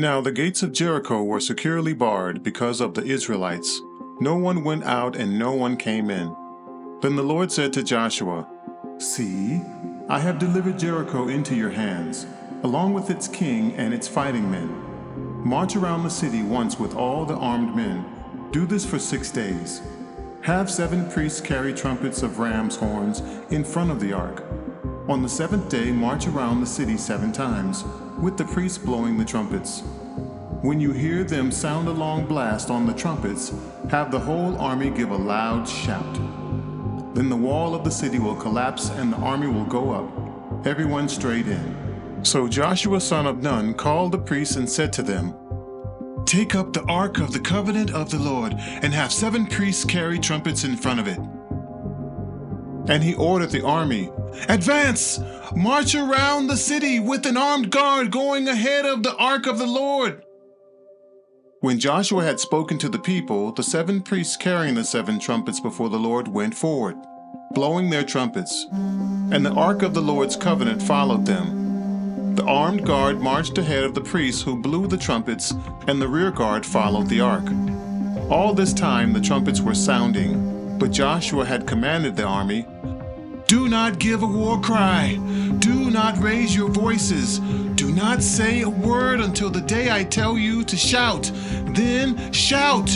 Now the gates of Jericho were securely barred because of the Israelites. No one went out and no one came in. Then the Lord said to Joshua, "See, I have delivered Jericho into your hands, along with its king and its fighting men. March around the city once with all the armed men. Do this for 6 days. Have 7 priests carry trumpets of ram's horns in front of the ark. On the 7th day, march around the city 7 times, with the priests blowing the trumpets. When you hear them sound a long blast on the trumpets, have the whole army give a loud shout. Then the wall of the city will collapse and the army will go up, everyone straight in." So Joshua son of Nun called the priests and said to them, "Take up the ark of the covenant of the Lord, and have 7 priests carry trumpets in front of it." And he ordered the army, "Advance! March around the city with an armed guard going ahead of the ark of the Lord." When Joshua had spoken to the people, the 7 priests carrying the 7 trumpets before the Lord went forward, blowing their trumpets, and the ark of the Lord's covenant followed them. The armed guard marched ahead of the priests who blew the trumpets, and the rear guard followed the ark. All this time the trumpets were sounding, but Joshua had commanded the army, "Do not give a war cry. Do not raise your voices. Do not say a word until the day I tell you to shout. Then shout."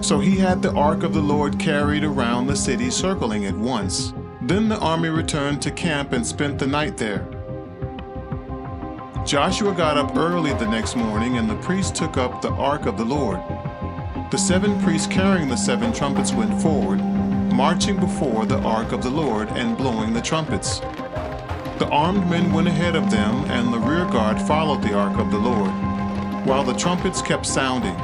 So he had the ark of the Lord carried around the city, circling it once. Then the army returned to camp and spent the night there. Joshua got up early the next morning, and the priests took up the ark of the Lord. The 7 priests carrying the 7 trumpets went forward, marching before the ark of the Lord and blowing the trumpets. The armed men went ahead of them, and the rear guard followed the ark of the Lord, while the trumpets kept sounding.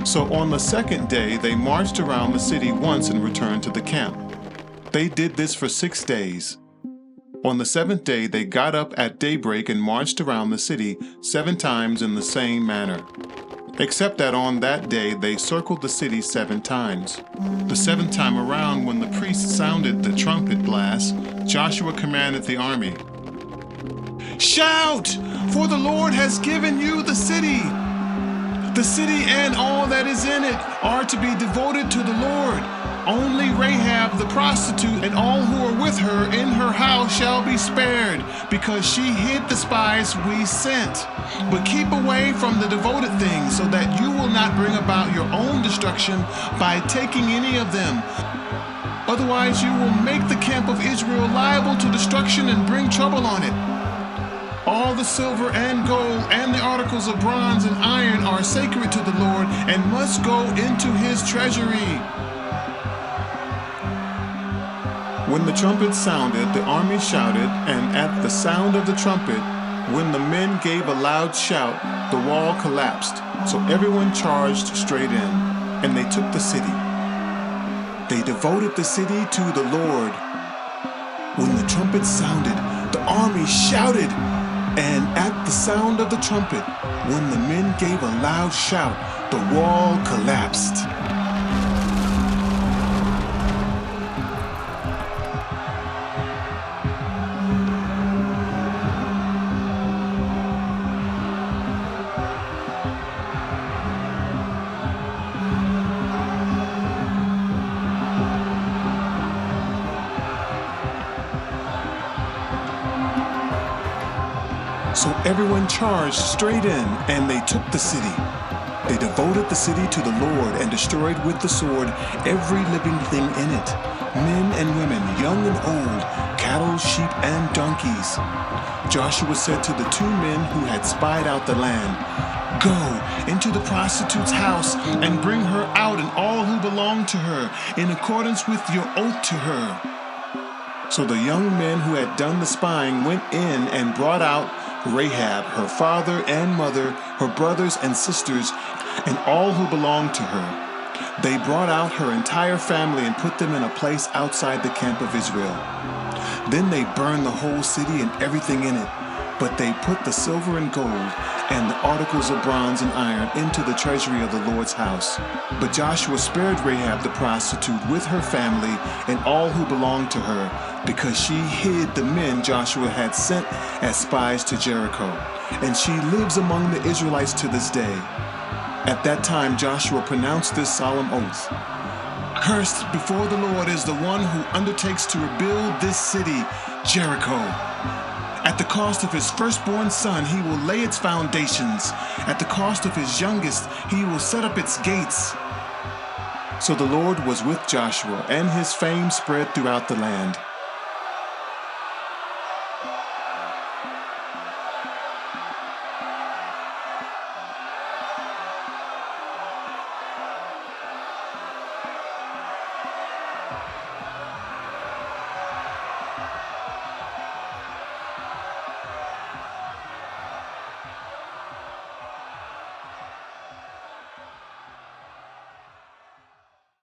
So on the 2nd day they marched around the city once and returned to the camp. They did this for 6 days. On the 7th day they got up at daybreak and marched around the city 7 times in the same manner, except that on that day they circled the city 7 times. The 7th time around, when the priests sounded the trumpet blast, Joshua commanded the army, "Shout, for the Lord has given you the city. The city and all that is in it are to be devoted to the Lord. Only Rahab the prostitute and all who are with her in her house shall be spared, because she hid the spies we sent. But keep away from the devoted things, so that you will not bring about your own destruction by taking any of them. Otherwise you will make the camp of Israel liable to destruction and bring trouble on it. All the silver and gold and the articles of bronze and iron are sacred to the Lord and must go into his treasury." When the trumpet sounded, the army shouted, and at the sound of the trumpet, when the men gave a loud shout, the wall collapsed. So everyone charged straight in, and they took the city. They devoted the city to the Lord. When the trumpet sounded, the army shouted, and at the sound of the trumpet, when the men gave a loud shout, the wall collapsed. So everyone charged straight in, and they took the city. They devoted the city to the Lord and destroyed with the sword every living thing in it, men and women, young and old, cattle, sheep, and donkeys. Joshua said to the 2 men who had spied out the land, "Go into the prostitute's house and bring her out and all who belong to her, in accordance with your oath to her." So the young men who had done the spying went in and brought out Rahab, her father and mother, her brothers and sisters, and all who belonged to her. They brought out her entire family and put them in a place outside the camp of Israel. Then they burned the whole city and everything in it, but they put the silver and gold and the articles of bronze and iron into the treasury of the Lord's house. But Joshua spared Rahab the prostitute with her family and all who belonged to her, because she hid the men Joshua had sent as spies to Jericho, and she lives among the Israelites to this day. At that time Joshua pronounced this solemn oath: "Cursed before the Lord is the one who undertakes to rebuild this city, Jericho. At the cost of his firstborn son, he will lay its foundations. At the cost of his youngest, he will set up its gates." So the Lord was with Joshua, and his fame spread throughout the land.